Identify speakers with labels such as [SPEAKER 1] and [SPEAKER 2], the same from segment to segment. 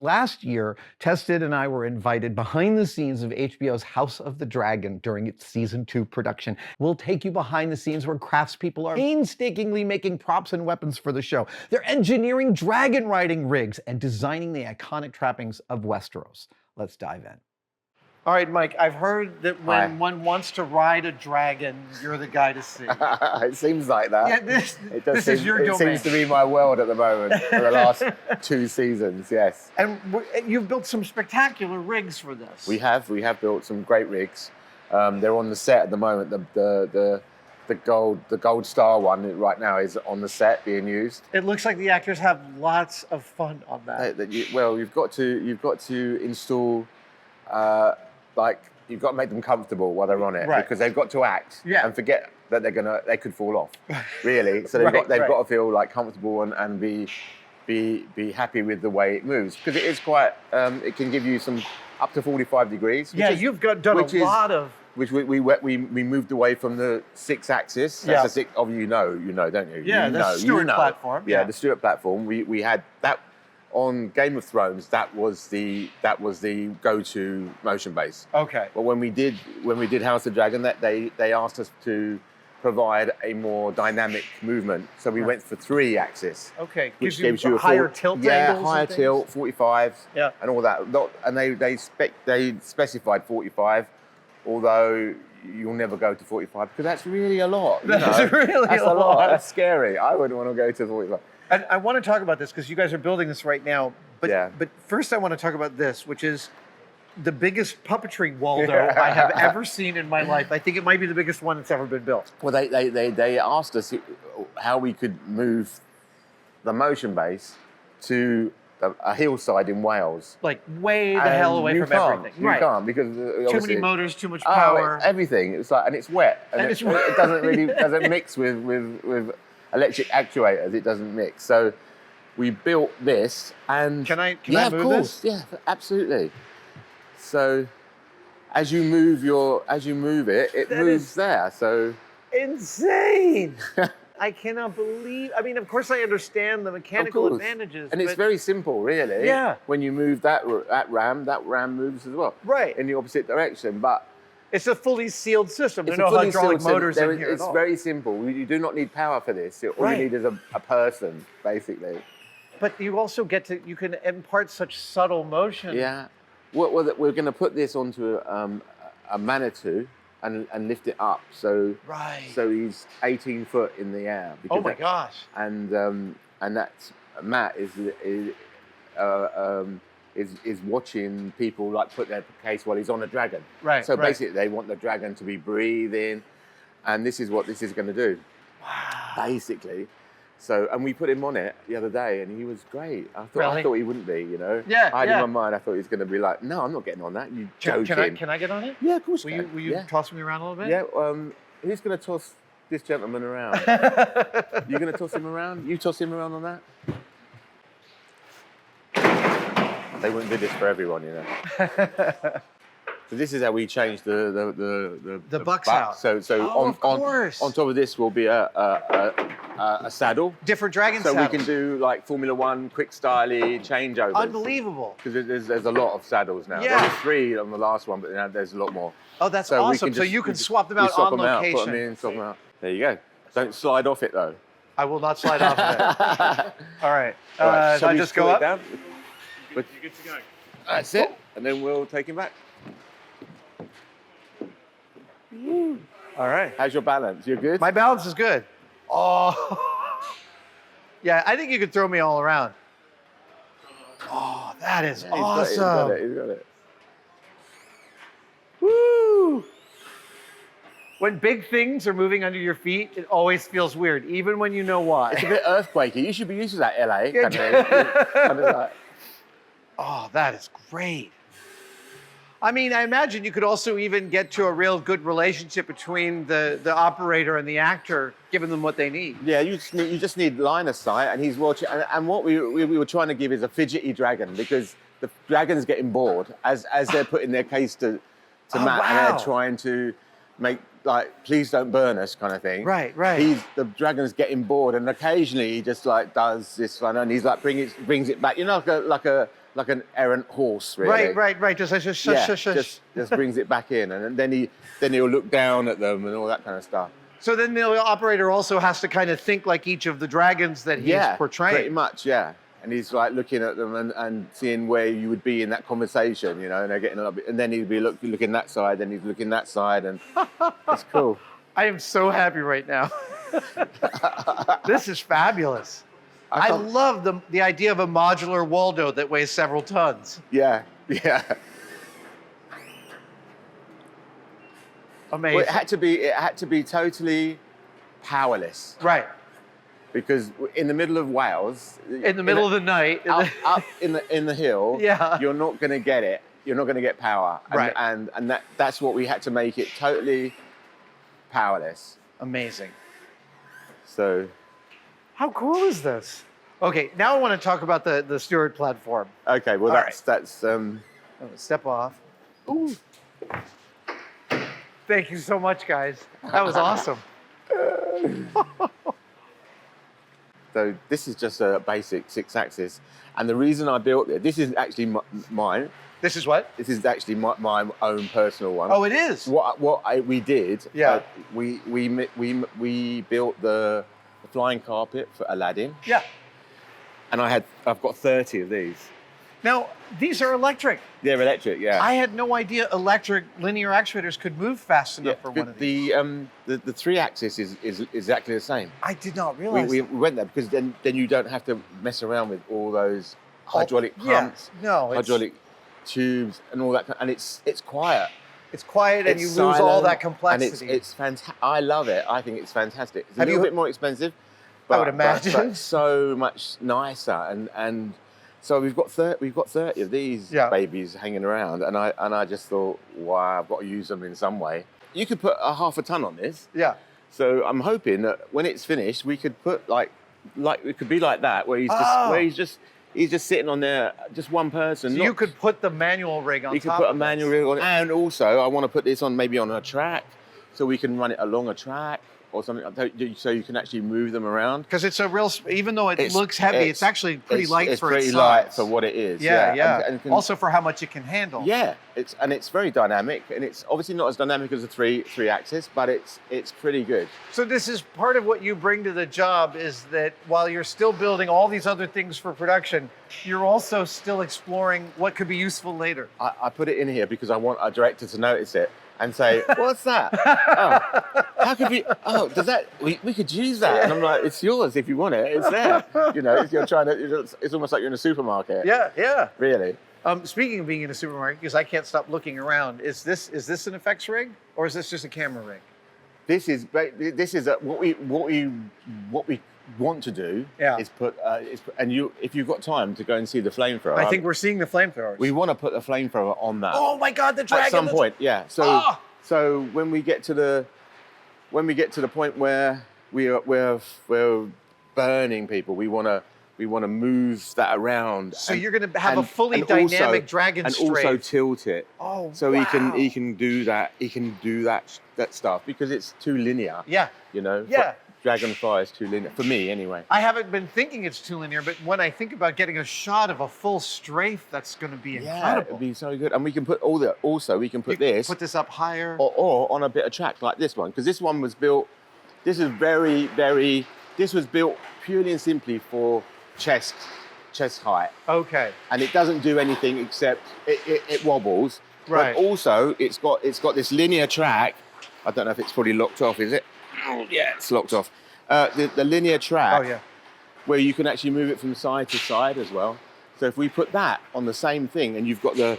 [SPEAKER 1] Last year, Tested and I were invited behind the scenes of HBO's House of the Dragon during its season 2 production. We'll take you behind the scenes where craftspeople are painstakingly making props and weapons for the show. They're engineering dragon riding rigs and designing the iconic trappings of Westeros. Let's dive in. All right, Mike, I've heard that when one wants to ride a dragon, you're the guy to see.
[SPEAKER 2] It seems like that.
[SPEAKER 1] Yeah, this is your domain.
[SPEAKER 2] It seems to be my world at the moment for the last 2 seasons, yes.
[SPEAKER 1] And you've built some spectacular rigs for this.
[SPEAKER 2] We have built some great rigs. They're on the set at the moment. The gold star one right now is on the set being used.
[SPEAKER 1] It looks like the actors have lots of fun on that.
[SPEAKER 2] Well, you've got to install. You've got to make them comfortable while they're on it,
[SPEAKER 1] right,
[SPEAKER 2] because they've got to act and forget that they could fall off, really. So they've got to feel like comfortable and be happy with the way it moves, because it is quite. It can give you some up to 45 degrees.
[SPEAKER 1] You've done a lot of.
[SPEAKER 2] Which we moved away from the 6-axis. That's the six. Oh, you know, don't you?
[SPEAKER 1] Yeah, the Stewart platform.
[SPEAKER 2] Yeah, the Stewart platform. We had that. On Game of Thrones, that was the go-to motion base.
[SPEAKER 1] Okay.
[SPEAKER 2] But when we did House of the Dragon, that they asked us to provide a more dynamic movement, so we went for 3-axis.
[SPEAKER 1] Okay.
[SPEAKER 2] Which gives you a
[SPEAKER 1] higher tilt angles.
[SPEAKER 2] Yeah, higher tilt, 45.
[SPEAKER 1] Yeah.
[SPEAKER 2] And all that. And they specified 45, although you'll never go to 45 because that's really a lot.
[SPEAKER 1] That's a lot.
[SPEAKER 2] That's scary. I wouldn't want to go to 45.
[SPEAKER 1] And I want to talk about this because you guys are building this right now. But first I want to talk about this, which is the biggest puppetry Waldo I have ever seen in my life. I think it might be the biggest one that's ever been built.
[SPEAKER 2] Well, they asked us how we could move the motion base to a hillside in Wales.
[SPEAKER 1] Like way the hell away from everything.
[SPEAKER 2] You can't, because
[SPEAKER 1] too many motors, too much power.
[SPEAKER 2] Everything. It's like, and it's wet. And it doesn't mix with electric actuators. It doesn't mix. So we built this, and
[SPEAKER 1] can I move
[SPEAKER 2] of course,
[SPEAKER 1] this?
[SPEAKER 2] yeah, absolutely. So as you move it, it moves there. So
[SPEAKER 1] insane. I cannot believe. I mean, of course, I understand the mechanical advantages,
[SPEAKER 2] and it's very simple, really.
[SPEAKER 1] Yeah.
[SPEAKER 2] When you move that ram moves as well.
[SPEAKER 1] Right.
[SPEAKER 2] In the opposite direction, but.
[SPEAKER 1] It's a fully sealed system. There's no hydraulic motors in here at all.
[SPEAKER 2] It's very simple. You do not need power for this. All you need is a person, basically.
[SPEAKER 1] But you also you can impart such subtle motion.
[SPEAKER 2] Yeah. Well, we're going to put this onto a Manitou and lift it up. So he's 18 foot in the air.
[SPEAKER 1] Oh my gosh.
[SPEAKER 2] And that's Matt is watching people like put their case while he's on a dragon.
[SPEAKER 1] Right.
[SPEAKER 2] So basically, they want the dragon to be breathing, and this is what this is going to do.
[SPEAKER 1] Wow.
[SPEAKER 2] Basically, so and we put him on it the other day, and he was great. I thought he wouldn't be,
[SPEAKER 1] Yeah.
[SPEAKER 2] I had in my mind, I thought he was going to be like, no, I'm not getting on that. You joking?
[SPEAKER 1] Can I get on it?
[SPEAKER 2] Yeah, of course.
[SPEAKER 1] Will you toss me around a little bit?
[SPEAKER 2] Yeah. Who's going to toss this gentleman around? You're going to toss him around? You toss him around on that? They wouldn't do this for everyone, So this is how we change the
[SPEAKER 1] bucks out.
[SPEAKER 2] So on top of this will be a saddle.
[SPEAKER 1] Different dragon
[SPEAKER 2] saddle.
[SPEAKER 1] So
[SPEAKER 2] we can do like Formula One quick styly changeovers.
[SPEAKER 1] Unbelievable.
[SPEAKER 2] Because there's a lot of saddles now.
[SPEAKER 1] Yeah.
[SPEAKER 2] There was 3 on the last one, but now there's a lot more.
[SPEAKER 1] Oh, that's awesome. So you can swap them out on location.
[SPEAKER 2] Put them in, swap them out. There you go. Don't slide off it though.
[SPEAKER 1] I will not slide off of it. All right.
[SPEAKER 2] Shall
[SPEAKER 1] I
[SPEAKER 2] we
[SPEAKER 1] just go up?
[SPEAKER 2] Down?
[SPEAKER 3] You're good to go.
[SPEAKER 2] That's it. And then we'll take him back.
[SPEAKER 1] All right.
[SPEAKER 2] How's your balance? You're good?
[SPEAKER 1] My balance is good. Oh. Yeah, I think you could throw me all around. Oh, that is awesome.
[SPEAKER 2] He's got it.
[SPEAKER 1] Woo! When big things are moving under your feet, it always feels weird, even when you know why.
[SPEAKER 2] It's a bit earthquakey. You should be used to that, LA.
[SPEAKER 1] Oh, that is great. I mean, I imagine you could also even get to a real good relationship between the operator and the actor, giving them what they need.
[SPEAKER 2] Yeah, you just need line of sight, and he's watching. And what we were trying to give is a fidgety dragon, because the dragon's getting bored as they're putting their case to Matt, and they're trying to make like, please don't burn us kind of thing.
[SPEAKER 1] Right.
[SPEAKER 2] The dragon's getting bored, and occasionally he just like does this one, and he's like brings it back. You know, like like an errant horse, really.
[SPEAKER 1] Right.
[SPEAKER 2] Just brings it back in, and then he'll look down at them and all that kind of stuff.
[SPEAKER 1] So then the operator also has to kind of think like each of the dragons that he's portraying.
[SPEAKER 2] Pretty much, yeah. And he's like looking at them and seeing where you would be in that conversation, you know, and they're getting a little bit, and then he'd be looking that side, then he's looking that side, and it's cool.
[SPEAKER 1] I am so happy right now. This is fabulous. I love the idea of a modular Waldo that weighs several tons.
[SPEAKER 2] Yeah.
[SPEAKER 1] Amazing.
[SPEAKER 2] Well, it had to be totally powerless.
[SPEAKER 1] Right.
[SPEAKER 2] Because in the middle of Wales,
[SPEAKER 1] in the middle of the night,
[SPEAKER 2] up in the hill, you're not going to get it. You're not going to get power.
[SPEAKER 1] Right.
[SPEAKER 2] And that's what we had to make it totally powerless.
[SPEAKER 1] Amazing.
[SPEAKER 2] So,
[SPEAKER 1] how cool is this? Okay, now I want to talk about the Stewart platform.
[SPEAKER 2] Okay, well that's
[SPEAKER 1] step off. Ooh. Thank you so much, guys. That was awesome.
[SPEAKER 2] So this is just a basic 6-axis, and the reason I built it, this is actually mine.
[SPEAKER 1] This is what?
[SPEAKER 2] This is actually my own personal one.
[SPEAKER 1] Oh, it is.
[SPEAKER 2] We did.
[SPEAKER 1] Yeah.
[SPEAKER 2] We built the flying carpet for Aladdin.
[SPEAKER 1] Yeah.
[SPEAKER 2] And I've got 30 of these.
[SPEAKER 1] Now, these are electric.
[SPEAKER 2] They're electric, yeah.
[SPEAKER 1] I had no idea electric linear actuators could move fast enough for one of these.
[SPEAKER 2] The 3-axis is exactly the same.
[SPEAKER 1] I did not realize.
[SPEAKER 2] We went there because then you don't have to mess around with all those hydraulic pumps, hydraulic tubes, and all that. And it's quiet.
[SPEAKER 1] It's quiet, and you lose all that complexity.
[SPEAKER 2] And it's fantastic. I love it. I think it's fantastic. It's a little bit more expensive, but
[SPEAKER 1] I would imagine,
[SPEAKER 2] but so much nicer. And so we've got 30 of these babies hanging around, and I just thought, wow, I've got to use them in some way. You could put a half a ton on this.
[SPEAKER 1] Yeah.
[SPEAKER 2] So I'm hoping that when it's finished, we could put like it could be like that, where he's just sitting on there, just one person.
[SPEAKER 1] So you could put the manual rig on top.
[SPEAKER 2] You could put a manual rig on it, and also I want to put this on maybe on a track, so we can run it along a track or something, so you can actually move them around.
[SPEAKER 1] Because it's a real, even though it looks heavy, it's actually pretty light for its size.
[SPEAKER 2] It's pretty light for what it is.
[SPEAKER 1] Yeah. And also for how much it can handle.
[SPEAKER 2] Yeah, it's very dynamic, and it's obviously not as dynamic as a three-axis, but it's pretty good.
[SPEAKER 1] So this is part of what you bring to the job, is that while you're still building all these other things for production, you're also still exploring what could be useful later.
[SPEAKER 2] I put it in here because I want a director to notice it and say, what's that? Oh, how could we, does that, we could use that. And I'm like, it's yours if you want it, it's there. You know, if you're trying to, it's almost like you're in a supermarket.
[SPEAKER 1] Yeah.
[SPEAKER 2] Really.
[SPEAKER 1] Speaking of being in a supermarket, because I can't stop looking around, is this an effects rig, or is this just a camera rig?
[SPEAKER 2] This is what we want to do is put, and if you've got time to go and see the flamethrower.
[SPEAKER 1] I think we're seeing the flamethrowers.
[SPEAKER 2] We want to put the flamethrower on that.
[SPEAKER 1] Oh my God, the dragon!
[SPEAKER 2] At some point, yeah. So when we get to the point where we're burning people, we want to move that around.
[SPEAKER 1] So you're going to have a fully dynamic dragon strafe.
[SPEAKER 2] And also tilt it.
[SPEAKER 1] Oh,
[SPEAKER 2] so
[SPEAKER 1] wow.
[SPEAKER 2] he can do that. He can do that stuff because it's too linear.
[SPEAKER 1] Yeah.
[SPEAKER 2] You know.
[SPEAKER 1] Yeah.
[SPEAKER 2] Dragonfly is too linear, for me anyway.
[SPEAKER 1] I haven't been thinking it's too linear, but when I think about getting a shot of a full strafe, that's going to be incredible.
[SPEAKER 2] Yeah, it'd be so good. And we can put this.
[SPEAKER 1] Put this up higher.
[SPEAKER 2] Or on a bit of track like this one, because this one was built, this was built purely and simply for chest height.
[SPEAKER 1] Okay.
[SPEAKER 2] And it doesn't do anything except it wobbles.
[SPEAKER 1] Right.
[SPEAKER 2] But also it's got this linear track. I don't know if it's fully locked off, is it? Oh, yeah, it's locked off. The linear track, where you can actually move it from side to side as well. So if we put that on the same thing, and you've got the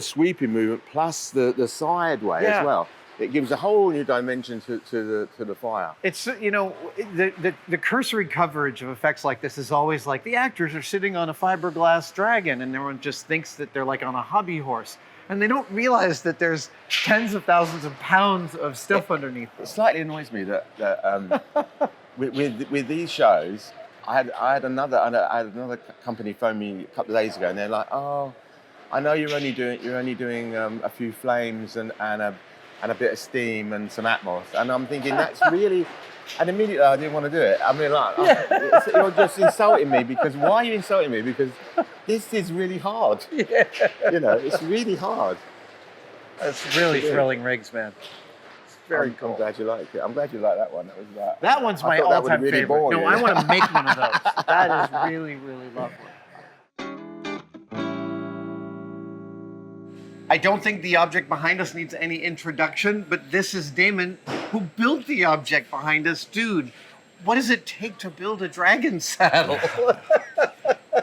[SPEAKER 2] sweeping movement plus the sideway as well, it gives a whole new dimension to the fire.
[SPEAKER 1] It's, you know, the cursory coverage of effects like this is always like the actors are sitting on a fiberglass dragon, and everyone just thinks that they're like on a hobby horse. And they don't realize that there's tens of thousands of pounds of stuff underneath.
[SPEAKER 2] It slightly annoys me that with these shows, I had another company phone me a couple of days ago, and they're like, "Oh, I know you're only doing a few flames and a bit of steam and some atmos," and I'm thinking that's really And immediately I didn't want to do it. I mean, like, you're just insulting me because why are you insulting me? Because this is really hard.
[SPEAKER 1] Yeah.
[SPEAKER 2] You know, it's really hard.
[SPEAKER 1] That's really thrilling rigs, man. It's very cool.
[SPEAKER 2] I'm glad you liked it. I'm glad you liked that one.
[SPEAKER 1] That one's my
[SPEAKER 2] thought that would
[SPEAKER 1] all-time
[SPEAKER 2] really
[SPEAKER 1] favorite.
[SPEAKER 2] bore
[SPEAKER 1] No,
[SPEAKER 2] you.
[SPEAKER 1] I want to make one of those. That is really, really lovely. I don't think the object behind us needs any introduction, but this is Damon, who built the object behind us. Dude, what does it take to build a dragon saddle?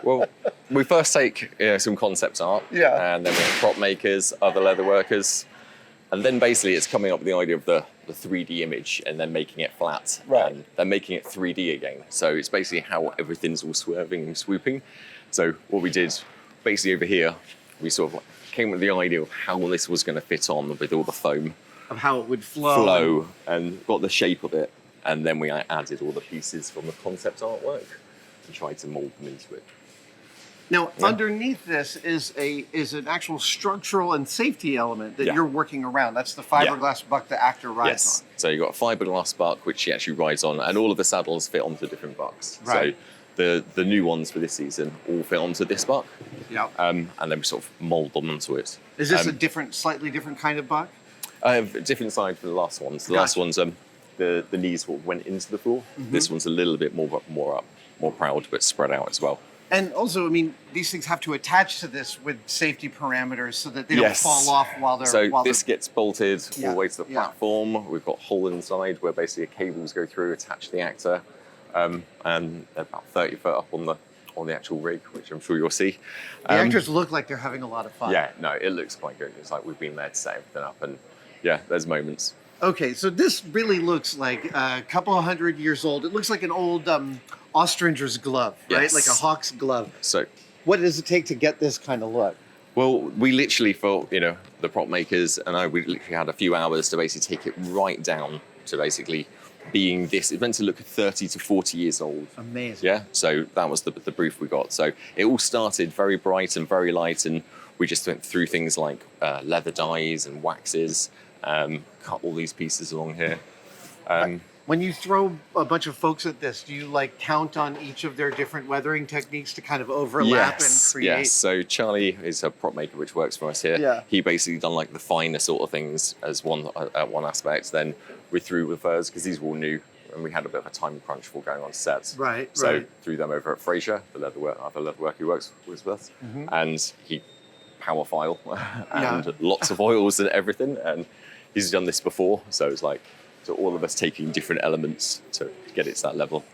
[SPEAKER 3] Well, we first take some concept art, and then we have prop makers, other leather workers, and then basically it's coming up with the idea of the 3D image and then making it flat, and then making it 3D again. So it's basically how everything's all swerving and swooping. So what we did basically over here, we sort of came with the idea of how this was going to fit on with all the foam.
[SPEAKER 1] Of how it would flow.
[SPEAKER 3] And got the shape of it, and then we added all the pieces from the concept artwork and tried to mold them into it.
[SPEAKER 1] Now, underneath this is an actual structural and safety element that you're working around. That's the fiberglass buck the actor rides on.
[SPEAKER 3] So you've got a fiberglass buck, which he actually rides on, and all of the saddles fit onto different bucks.
[SPEAKER 1] Right.
[SPEAKER 3] So the new ones for this season all fit onto this buck.
[SPEAKER 1] Yeah.
[SPEAKER 3] And then we sort of mold them onto it.
[SPEAKER 1] Is this a slightly different kind of buck?
[SPEAKER 3] Different side for the last ones. The last ones, the knees sort of went into the floor. This one's a little bit more up, more proud, but spread out as well.
[SPEAKER 1] And also, I mean, these things have to attach to this with safety parameters so that they don't fall off while they're...
[SPEAKER 3] So this gets bolted all the way to the platform. We've got a hole inside where basically cables go through, attach the actor, and they're about 30 foot up on the actual rig, which I'm sure you'll see.
[SPEAKER 1] The actors look like they're having a lot of fun.
[SPEAKER 3] Yeah, no, it looks quite good. It's like we've been there to set everything up, and yeah, there's moments.
[SPEAKER 1] Okay, so this really looks like a couple of 100 years old. It looks like an old Ostringer's glove, right?
[SPEAKER 3] Yes.
[SPEAKER 1] Like a hawk's glove.
[SPEAKER 3] So,
[SPEAKER 1] what does it take to get this kind of look?
[SPEAKER 3] well, we literally thought, the prop makers and we literally had a few hours to basically take it right down to basically being this. It's meant to look 30 to 40 years old.
[SPEAKER 1] Amazing.
[SPEAKER 3] Yeah, so that was the brief we got. So it all started very bright and very light, and we just went through things like leather dyes and waxes, cut all these pieces along here.
[SPEAKER 1] When you throw a bunch of folks at this, do you count on each of their different weathering techniques to kind of overlap and create?
[SPEAKER 3] Yes, so Charlie is a prop maker which works for us here.
[SPEAKER 1] Yeah.
[SPEAKER 3] He basically done like the finer sort of things as one aspect. Then we threw with hers because these were all new and we had a bit of a time crunch for going on sets.
[SPEAKER 1] Right,
[SPEAKER 3] So threw them over at Fraser, the other leather worker who works with us, and he power file and lots of oils and everything. And he's done this before, so it's like, so all of us taking different elements to get it to that level.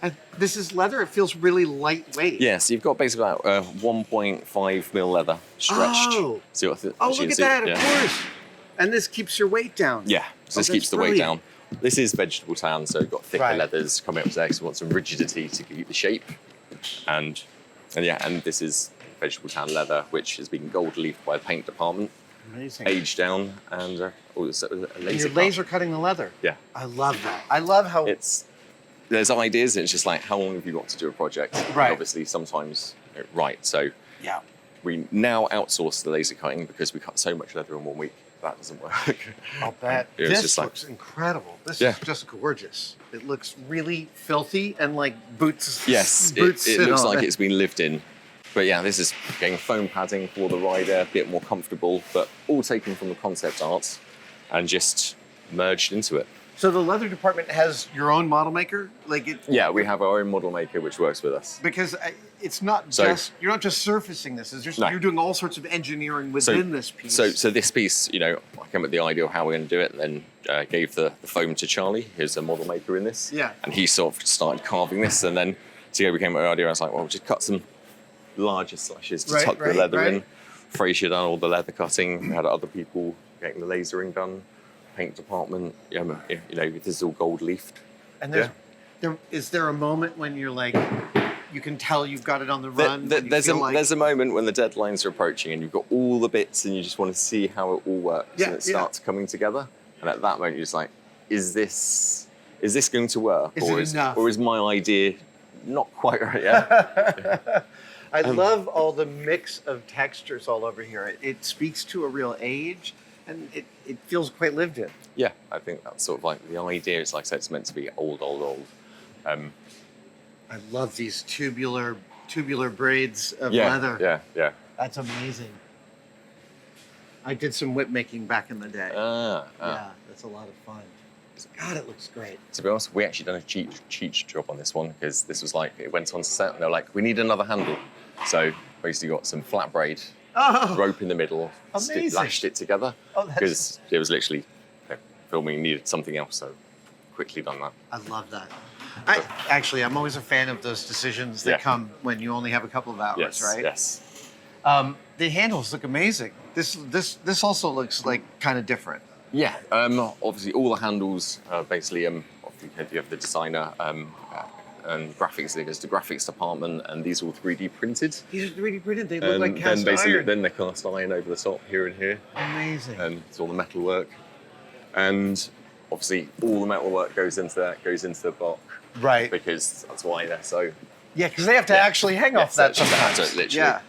[SPEAKER 1] And this is leather. It feels really lightweight.
[SPEAKER 3] Yeah, so you've got basically about 1.5 mil leather stretched.
[SPEAKER 1] Oh,
[SPEAKER 3] So
[SPEAKER 1] look at that, of course. And this keeps your weight down.
[SPEAKER 3] Yeah, so this keeps the weight down. This is vegetable tan, so you've got thicker leathers coming up there, so you want some rigidity to keep the shape. And this is vegetable tan leather, which has been gold leafed by the paint department.
[SPEAKER 1] Amazing.
[SPEAKER 3] Aged down, and
[SPEAKER 1] you're laser cutting the leather.
[SPEAKER 3] Yeah.
[SPEAKER 1] I love that. I love how
[SPEAKER 3] there's ideas, and it's just like, how long have you got to do a project?
[SPEAKER 1] Right.
[SPEAKER 3] And obviously, sometimes, so we now outsource the laser cutting because we cut so much leather in 1 week. That doesn't work.
[SPEAKER 1] I'll bet. This looks incredible. This is just gorgeous. It looks really filthy and like boots.
[SPEAKER 3] Yes, it looks like it's been lived in. But yeah, this is getting foam padding for the rider, a bit more comfortable, but all taken from the concept art and just merged into it.
[SPEAKER 1] So the leather department has your own model maker?
[SPEAKER 3] Yeah, we have our own model maker which works with us.
[SPEAKER 1] Because it's not you're not just surfacing this. You're doing all sorts of engineering within this piece.
[SPEAKER 3] So this piece, I came up with the idea of how we're going to do it, and then gave the foam to Charlie, who's a model maker in this.
[SPEAKER 1] Yeah.
[SPEAKER 3] And he sort of started carving this, and then together we came up with the idea. I was like, well, just cut some larger slashes to tuck the leather in. Fraser done all the leather cutting. We had other people getting the lasering done. Paint department, this is all gold leafed.
[SPEAKER 1] And is there a moment when you're like, you can tell you've got it on the run?
[SPEAKER 3] There's a moment when the deadlines are approaching and you've got all the bits and you just want to see how it all works and it starts coming together. And at that moment you're just like, is this going to work? Or is my idea not quite right yet?
[SPEAKER 1] I love all the mix of textures all over here. It speaks to a real age. And it feels quite lived in.
[SPEAKER 3] Yeah, I think that's sort of like the idea. It's like I said, it's meant to be old.
[SPEAKER 1] I love these tubular braids of
[SPEAKER 3] Yeah,
[SPEAKER 1] leather.
[SPEAKER 3] yeah.
[SPEAKER 1] That's amazing. I did some whip making back in the day. Yeah, that's a lot of fun. God, it looks great.
[SPEAKER 3] To be honest, we actually done a cheat job on this one because this was like, it went on set and they're like, we need another handle. So basically got some flat braid, rope in the middle, lashed it together. Because it was literally filming needed something else, so quickly done that.
[SPEAKER 1] I love that. I'm always a fan of those decisions that come when you only have a couple of hours, right?
[SPEAKER 3] Yes.
[SPEAKER 1] The handles look amazing. This also looks like kind of different.
[SPEAKER 3] Yeah. Obviously, all the handles basically. Obviously, you have the designer and graphics. It goes to graphics department, and these are all 3D printed.
[SPEAKER 1] These are 3D printed. They look like cast
[SPEAKER 3] iron.
[SPEAKER 1] iron.
[SPEAKER 3] Then they cast iron over the top here and here.
[SPEAKER 1] Amazing.
[SPEAKER 3] And it's all the metal work, and obviously all the metal work goes into the block.
[SPEAKER 1] Right.
[SPEAKER 3] Because that's why they're so.
[SPEAKER 1] Yeah, because they have to actually hang off that sometimes.
[SPEAKER 3] Literally.
[SPEAKER 1] Yeah.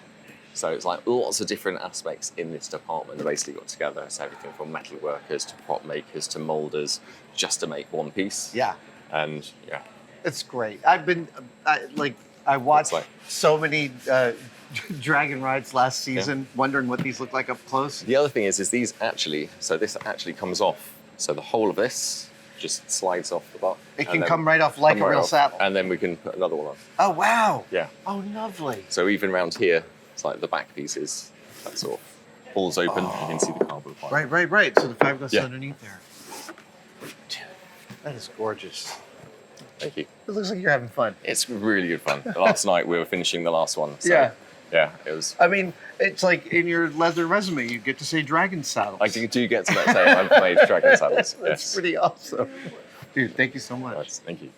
[SPEAKER 3] So it's like lots of different aspects in this department that basically got together. So everything from metal workers to prop makers to molders, just to make one piece.
[SPEAKER 1] Yeah.
[SPEAKER 3] And yeah.
[SPEAKER 1] It's great. I watched so many Dragon rides last season, wondering what these look like up close.
[SPEAKER 3] The other thing is these actually, so this actually comes off. So the whole of this just slides off the butt.
[SPEAKER 1] It can come right off like a real saddle.
[SPEAKER 3] And then we can put another one on.
[SPEAKER 1] Oh, wow.
[SPEAKER 3] Yeah.
[SPEAKER 1] Oh, lovely.
[SPEAKER 3] So even around here, it's like the back pieces, that sort of pulls open. You can see the cardboard part.
[SPEAKER 1] Right. So the fiberglass underneath there. Dude, that is gorgeous.
[SPEAKER 3] Thank you.
[SPEAKER 1] It looks like you're having fun.
[SPEAKER 3] It's really good fun. Last night we were finishing the last one. So, yeah, it was.
[SPEAKER 1] I mean, it's like in your leather resume, you get to say Dragon saddles.
[SPEAKER 3] I do get to say I've made Dragon saddles.
[SPEAKER 1] That's pretty awesome. Dude, thank you so much.
[SPEAKER 3] Thank you.